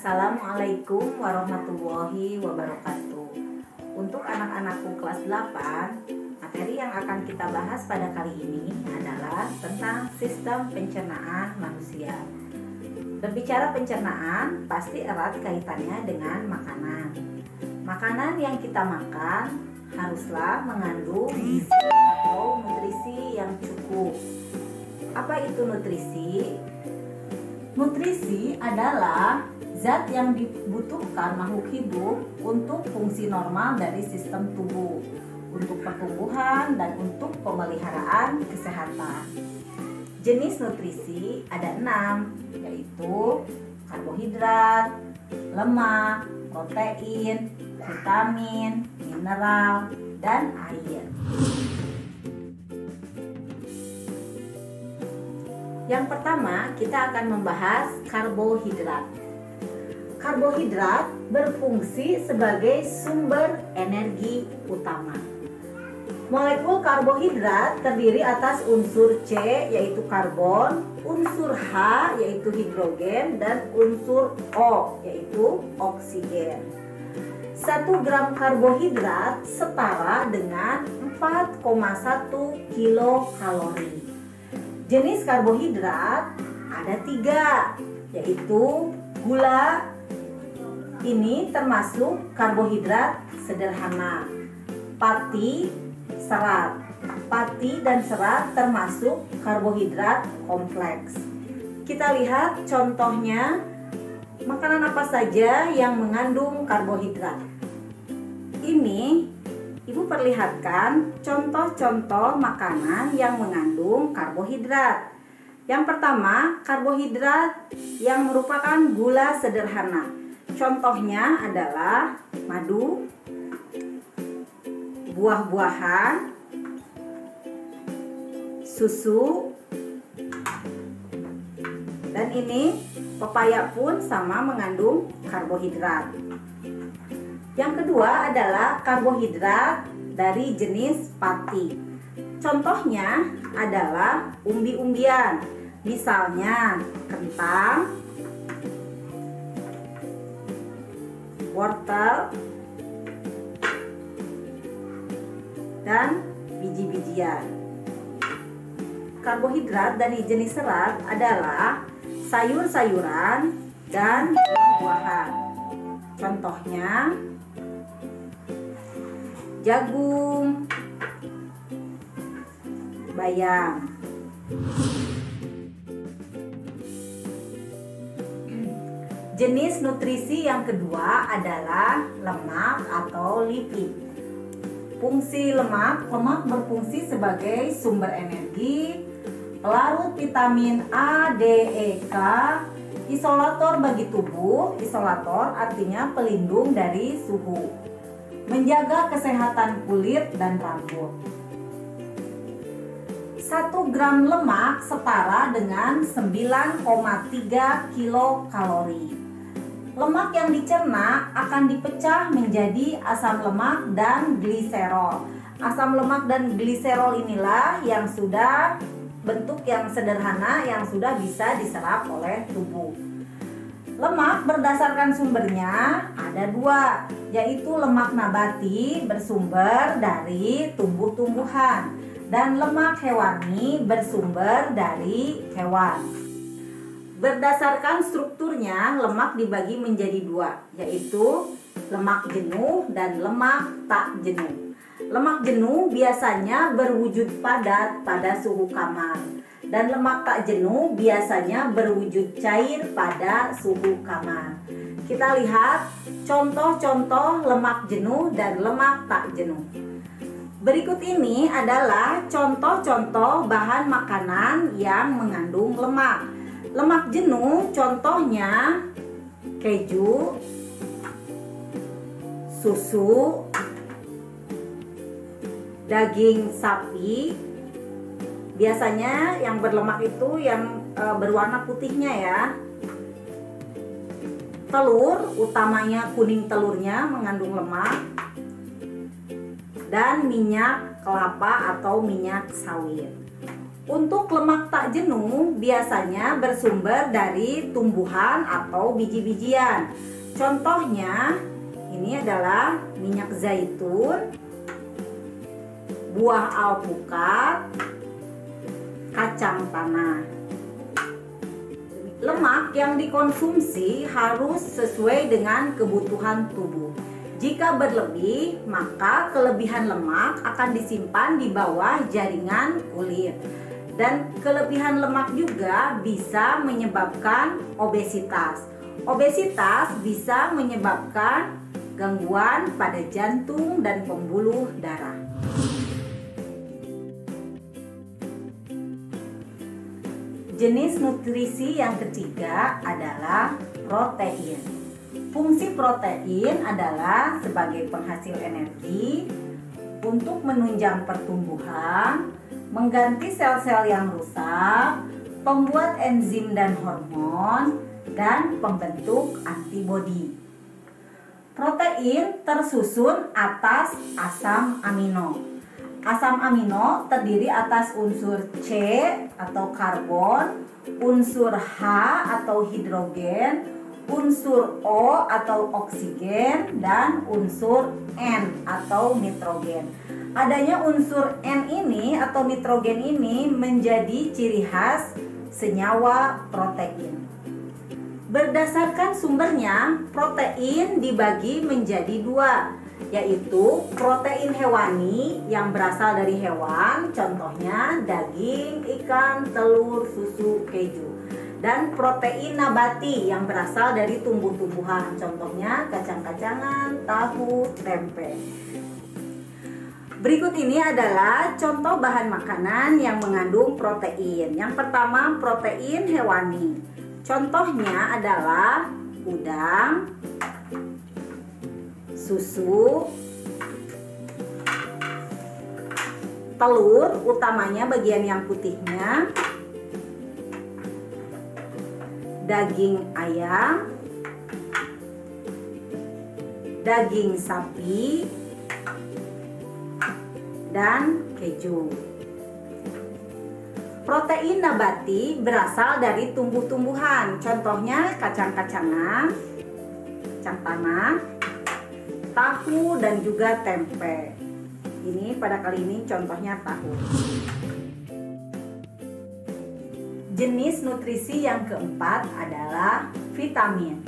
Assalamualaikum warahmatullahi wabarakatuh. Untuk anak-anakku kelas 8, materi yang akan kita bahas pada kali ini adalah tentang sistem pencernaan manusia. Berbicara pencernaan pasti erat kaitannya dengan makanan. Makanan yang kita makan haruslah mengandung gizi atau nutrisi yang cukup. Apa itu nutrisi? Nutrisi adalah zat yang dibutuhkan makhluk hidup untuk fungsi normal dari sistem tubuh, untuk pertumbuhan dan untuk pemeliharaan kesehatan. Jenis nutrisi ada 6, yaitu karbohidrat, lemak, protein, vitamin, mineral, dan air. Yang pertama, kita akan membahas karbohidrat. Karbohidrat berfungsi sebagai sumber energi utama. Molekul karbohidrat terdiri atas unsur C yaitu karbon, unsur H yaitu hidrogen, dan unsur O yaitu oksigen. 1 gram karbohidrat setara dengan 4,1 kilokalori. Jenis karbohidrat ada 3, yaitu gula. Ini termasuk karbohidrat sederhana. Pati, serat. Pati dan serat termasuk karbohidrat kompleks. Kita lihat contohnya, makanan apa saja yang mengandung karbohidrat. Ini Ibu perlihatkan contoh-contoh makanan yang mengandung karbohidrat. Yang pertama, karbohidrat yang merupakan gula sederhana. Contohnya adalah madu, buah-buahan, susu, dan ini pepaya pun sama mengandung karbohidrat. Yang kedua adalah karbohidrat dari jenis pati. Contohnya adalah umbi-umbian, misalnya kentang, wortel, dan biji-bijian. Karbohidrat dari jenis serat adalah sayur-sayuran dan buah-buahan. Contohnya jagung, bayam. Jenis nutrisi yang kedua adalah lemak atau lipid. Fungsi lemak berfungsi sebagai sumber energi, pelarut vitamin A, D, E, K, isolator bagi tubuh. Isolator artinya pelindung dari suhu, menjaga kesehatan kulit dan rambut. 1 gram lemak setara dengan 9,3 kilokalori. Lemak yang dicerna akan dipecah menjadi asam lemak dan gliserol. Asam lemak dan gliserol inilah yang sudah bentuk yang sederhana yang sudah bisa diserap oleh tubuh. Lemak berdasarkan sumbernya ada 2, yaitu lemak nabati bersumber dari tumbuh-tumbuhan dan lemak hewani bersumber dari hewan. Berdasarkan strukturnya, lemak dibagi menjadi 2, yaitu lemak jenuh dan lemak tak jenuh. Lemak jenuh biasanya berwujud padat pada suhu kamar, dan lemak tak jenuh biasanya berwujud cair pada suhu kamar. Kita lihat contoh-contoh lemak jenuh dan lemak tak jenuh. Berikut ini adalah contoh-contoh bahan makanan yang mengandung lemak. Lemak jenuh contohnya keju, susu, daging sapi. Biasanya yang berlemak itu yang berwarna putihnya ya. Telur, utamanya kuning telurnya mengandung lemak. Dan minyak kelapa atau minyak sawit. Untuk lemak tak jenuh biasanya bersumber dari tumbuhan atau biji-bijian. Contohnya ini adalah minyak zaitun, buah alpukat, kacang tanah. Lemak yang dikonsumsi harus sesuai dengan kebutuhan tubuh. Jika berlebih, maka kelebihan lemak akan disimpan di bawah jaringan kulit. Dan kelebihan lemak juga bisa menyebabkan obesitas. Obesitas bisa menyebabkan gangguan pada jantung dan pembuluh darah. Jenis nutrisi yang ketiga adalah protein. Fungsi protein adalah sebagai penghasil energi, untuk menunjang pertumbuhan, mengganti sel-sel yang rusak, pembuat enzim dan hormon, dan pembentuk antibodi. Protein tersusun atas asam amino. Asam amino terdiri atas unsur C atau karbon, unsur H atau hidrogen, unsur O atau oksigen, dan unsur N atau nitrogen. Adanya unsur N ini atau nitrogen ini menjadi ciri khas senyawa protein. Berdasarkan sumbernya, protein dibagi menjadi dua, yaitu protein hewani yang berasal dari hewan, contohnya daging, ikan, telur, susu, keju. Dan protein nabati yang berasal dari tumbuh-tumbuhan, contohnya kacang-kacangan, tahu, tempe. Berikut ini adalah contoh bahan makanan yang mengandung protein. Yang pertama, protein hewani. Contohnya adalah udang, susu, telur, utamanya bagian yang putihnya, daging ayam, daging sapi, dan keju. Protein nabati berasal dari tumbuh-tumbuhan, contohnya kacang-kacangan, kacang tanah, tahu, dan juga tempe. Ini pada kali ini contohnya tahu. Jenis nutrisi yang keempat adalah vitamin.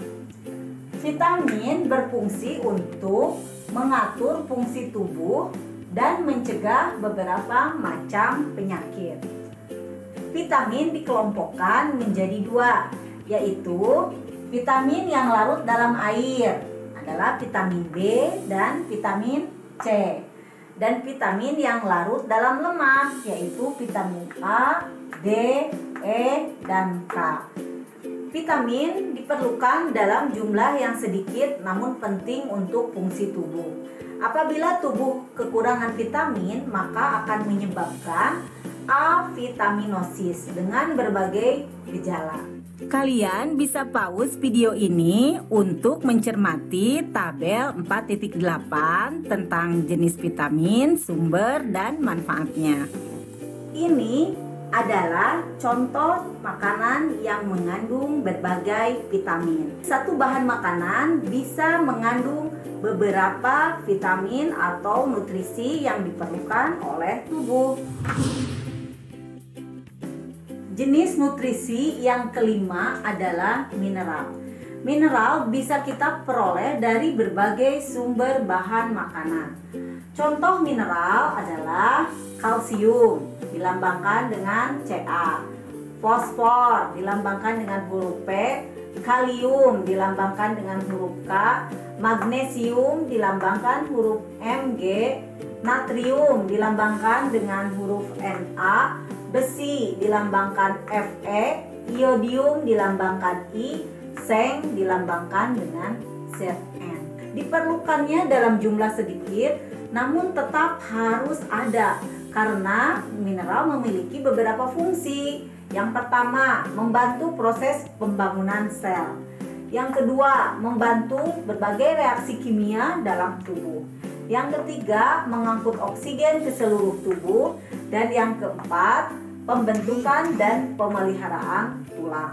Vitamin berfungsi untuk mengatur fungsi tubuh dan mencegah beberapa macam penyakit. Vitamin dikelompokkan menjadi dua, yaitu vitamin yang larut dalam air adalah vitamin B dan vitamin C, dan vitamin yang larut dalam lemak yaitu vitamin A, D, E, dan K. Vitamin diperlukan dalam jumlah yang sedikit namun penting untuk fungsi tubuh. Apabila tubuh kekurangan vitamin, maka akan menyebabkan avitaminosis dengan berbagai gejala. Kalian bisa pause video ini untuk mencermati tabel 4.8 tentang jenis vitamin, sumber, dan manfaatnya. Ini adalah contoh makanan yang mengandung berbagai vitamin. Satu bahan makanan bisa mengandung beberapa vitamin atau nutrisi yang diperlukan oleh tubuh. Jenis nutrisi yang kelima adalah mineral. Mineral bisa kita peroleh dari berbagai sumber bahan makanan. Contoh mineral adalah kalsium, dilambangkan dengan Ca, fosfor dilambangkan dengan huruf P, kalium dilambangkan dengan huruf K, magnesium dilambangkan huruf Mg, natrium dilambangkan dengan huruf Na, besi dilambangkan Fe, iodium dilambangkan I, seng dilambangkan dengan Zn. Diperlukannya dalam jumlah sedikit, namun tetap harus ada karena mineral memiliki beberapa fungsi. Yang pertama, membantu proses pembangunan sel. Yang kedua, membantu berbagai reaksi kimia dalam tubuh. Yang ketiga, mengangkut oksigen ke seluruh tubuh. Dan yang keempat, pembentukan dan pemeliharaan tulang.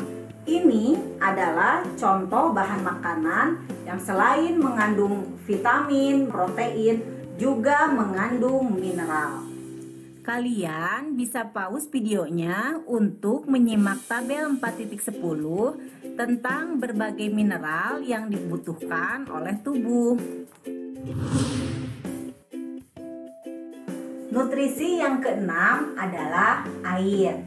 Ini adalah contoh bahan makanan yang selain mengandung vitamin, protein, juga mengandung mineral. Kalian bisa pause videonya untuk menyimak tabel 4.10 tentang berbagai mineral yang dibutuhkan oleh tubuh. Nutrisi yang keenam adalah air.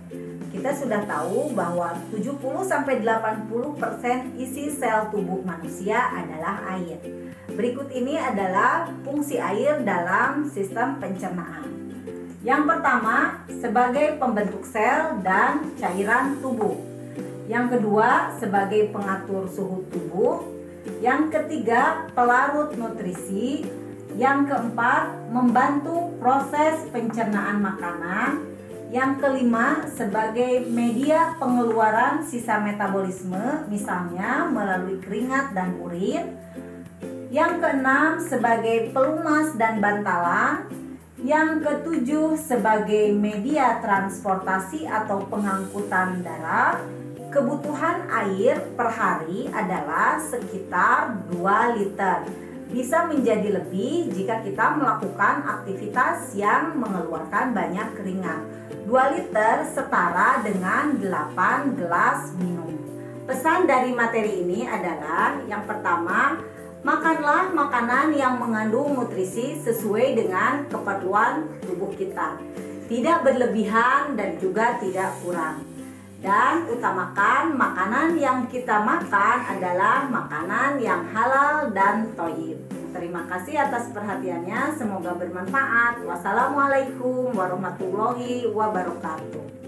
Kita sudah tahu bahwa 70-80% isi sel tubuh manusia adalah air. Berikut ini adalah fungsi air dalam sistem pencernaan. Yang pertama, sebagai pembentuk sel dan cairan tubuh. Yang kedua, sebagai pengatur suhu tubuh. Yang ketiga, pelarut nutrisi. Yang keempat, membantu proses pencernaan makanan. Yang kelima, sebagai media pengeluaran sisa metabolisme, misalnya melalui keringat dan urin. Yang keenam, sebagai pelumas dan bantalan. Yang ketujuh, sebagai media transportasi atau pengangkutan darah. Kebutuhan air per hari adalah sekitar 2 liter. Bisa menjadi lebih jika kita melakukan aktivitas yang mengeluarkan banyak keringat. 2 liter setara dengan 8 gelas minum. Pesan dari materi ini adalah yang pertama, makanlah makanan yang mengandung nutrisi sesuai dengan keperluan tubuh kita. Tidak berlebihan dan juga tidak kurang. Dan utamakan makanan yang kita makan adalah makanan yang halal dan thayyib. Terima kasih atas perhatiannya, semoga bermanfaat. Wassalamualaikum warahmatullahi wabarakatuh.